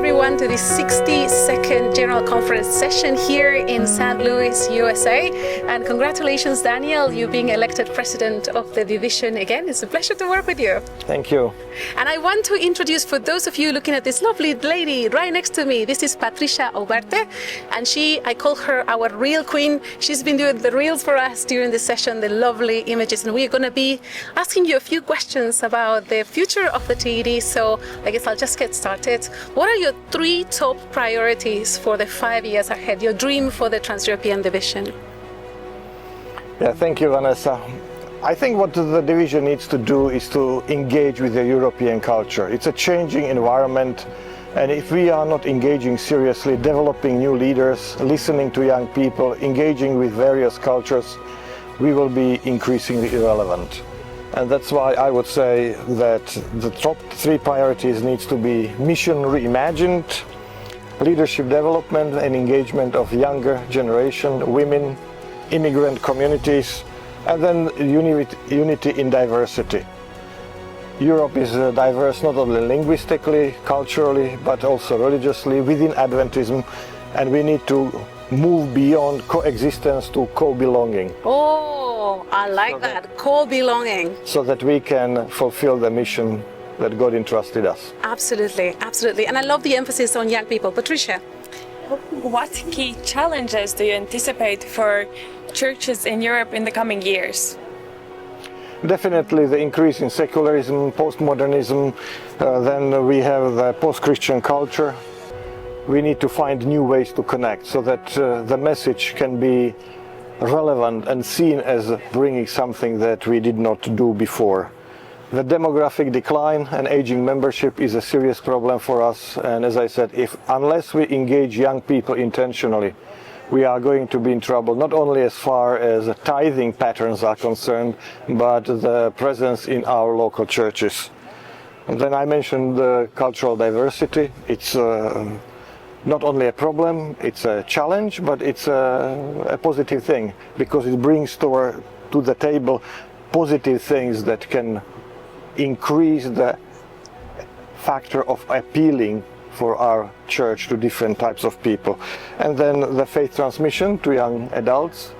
everyone to the 62nd General Conference session here in St. Louis, USA. And congratulations, Daniel, you being elected president of the division again. It's a pleasure to work with you. Thank you. And I want to introduce, for those of you looking at this lovely lady right next to me, this is Patricia Oberte, and I call her our reel queen. She's been doing the reels for us during this session, the lovely images, and we're going to be asking you a few questions about the future of the TED. So I guess I'll just get started. What are your 3 top priorities for the 5 years ahead, your dream for the Trans-European Division? Yeah, thank you, Vanessa. I think what the division needs to do is to engage with the European culture. It's a changing environment, and if we are not engaging seriously, developing new leaders, listening to young people, engaging with various cultures, we will be increasingly irrelevant. And that's why I would say that the top 3 priorities needs to be mission reimagined, leadership development and engagement of younger generation, women, immigrant communities, and then unity in diversity. Europe is diverse not only linguistically, culturally, but also religiously within Adventism, and we need to move beyond coexistence to co-belonging. Oh, I like that, co-belonging. So that we can fulfill the mission that God entrusted us. Absolutely, absolutely. And I love the emphasis on young people. Patricia? What key challenges do you anticipate for churches in Europe in the coming years? Definitely the increase in secularism, postmodernism, then we have the post-Christian culture. We need to find new ways to connect so that the message can be relevant and seen as bringing something that we did not do before. The demographic decline and aging membership is a serious problem for us, and as I said, unless we engage young people intentionally, we are going to be in trouble, not only as far as tithing patterns are concerned, but the presence in our local churches. And then I mentioned the cultural diversity. It's not only a problem, it's a challenge, but it's a positive thing, because it brings to the table positive things that can increase the factor of appealing for our church to different types of people. And then the faith transmission to young adults.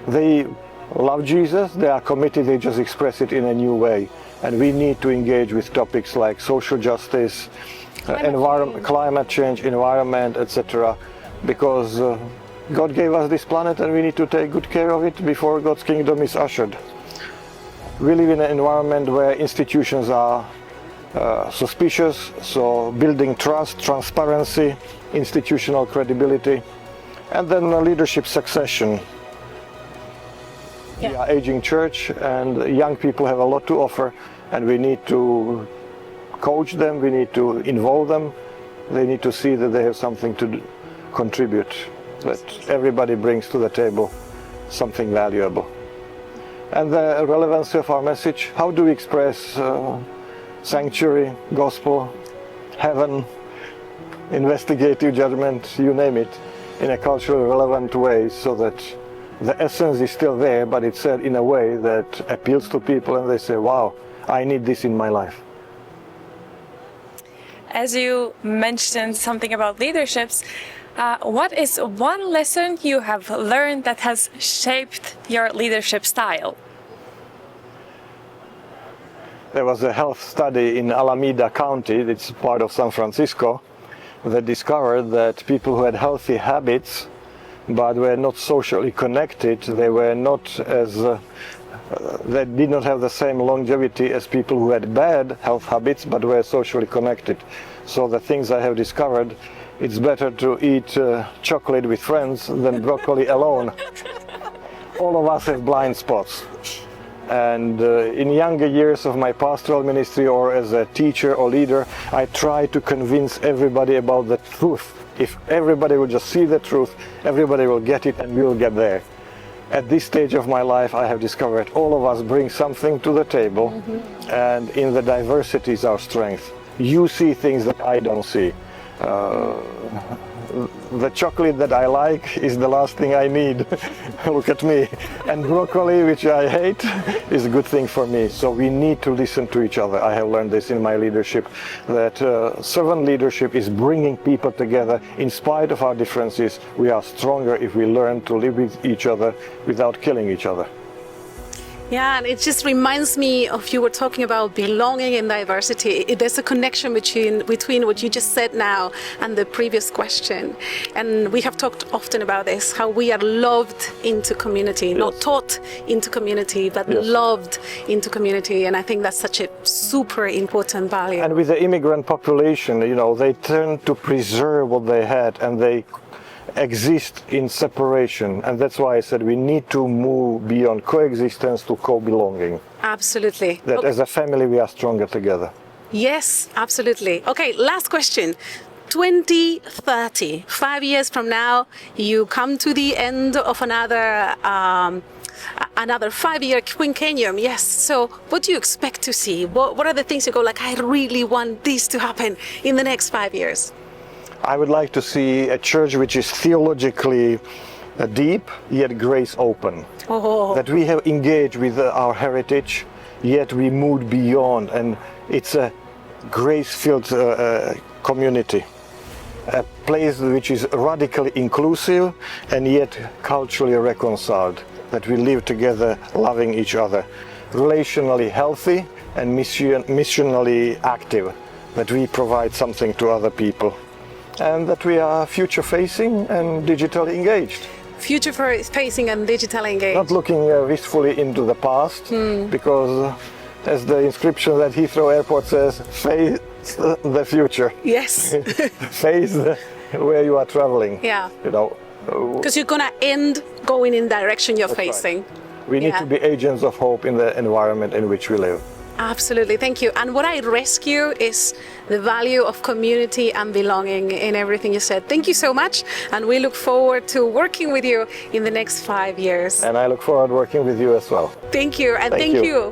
They love Jesus, they are committed, they just express it in a new way. And we need to engage with topics like social justice, climate change, environment, etc. Because God gave us this planet and we need to take good care of it before God's kingdom is ushered. We live in an environment where institutions are suspicious, so building trust, transparency, institutional credibility, and then leadership succession. We are aging church and young people have a lot to offer, and we need to coach them, we need to involve them, they need to see that they have something to contribute, that everybody brings to the table something valuable. And the relevancy of our message, how do we express sanctuary, gospel, heaven, investigative judgment, you name it, in a culturally relevant way, so that the essence is still there, but it's said in a way that appeals to people and they say, wow, I need this in my life. As you mentioned something about leaderships, what is one lesson you have learned that has shaped your leadership style? There was a health study in Alameda County, it's part of San Francisco, that discovered that people who had healthy habits but were not socially connected, they were not as, they did not have the same longevity as people who had bad health habits but were socially connected. So the things I have discovered, it's better to eat chocolate with friends than broccoli alone. All of us have blind spots. And in younger years of my pastoral ministry or as a teacher or leader, I try to convince everybody about the truth. If everybody will just see the truth, everybody will get it and we will get there. At this stage of my life, I have discovered all of us bring something to the table, and in the diversity is our strength. You see things that I don't see. the chocolate that I like is the last thing I need. Look at me. And broccoli, which I hate, is a good thing for me. So we need to listen to each other. I have learned this in my leadership, that servant leadership is bringing people together. In spite of our differences, we are stronger if we learn to live with each other without killing each other. Yeah, and it just reminds me of you were talking about belonging and diversity. There's a connection between what you just said now and the previous question. And we have talked often about this, how we are loved into community, yes. Not taught into community, but yes. Loved into community. And I think that's such a super important value. And with the immigrant population, you know, they tend to preserve what they had, and they exist in separation, and that's why I said we need to move beyond coexistence to co-belonging. Absolutely. That okay. As a family we are stronger together. Yes, absolutely. Okay, last question. 2030, 5 years from now, you come to the end of another 5-year quinquennium. Yes. So what do you expect to see? What are the things you go like, I really want this to happen in the next 5 years? I would like to see a church which is theologically deep, yet grace open. Oh. That we have engaged with our heritage, yet we moved beyond, and it's a grace-filled community. A place which is radically inclusive and yet culturally reconciled. That we live together loving each other. Relationally healthy and missionally active. That we provide something to other people. And that we are future-facing and digitally engaged. Future-facing and digitally engaged. Not looking wistfully into the past, because as the inscription at Heathrow Airport says, face the future. Yes. Face where you are traveling. Yeah. You know. Because you're gonna end going in the direction you're facing. Right. We need to be agents of hope in the environment in which we live. Absolutely, thank you. And what I rescue is the value of community and belonging in everything you said. Thank you so much, and we look forward to working with you in the next 5 years. And I look forward to working with you as well. Thank you, and thank you.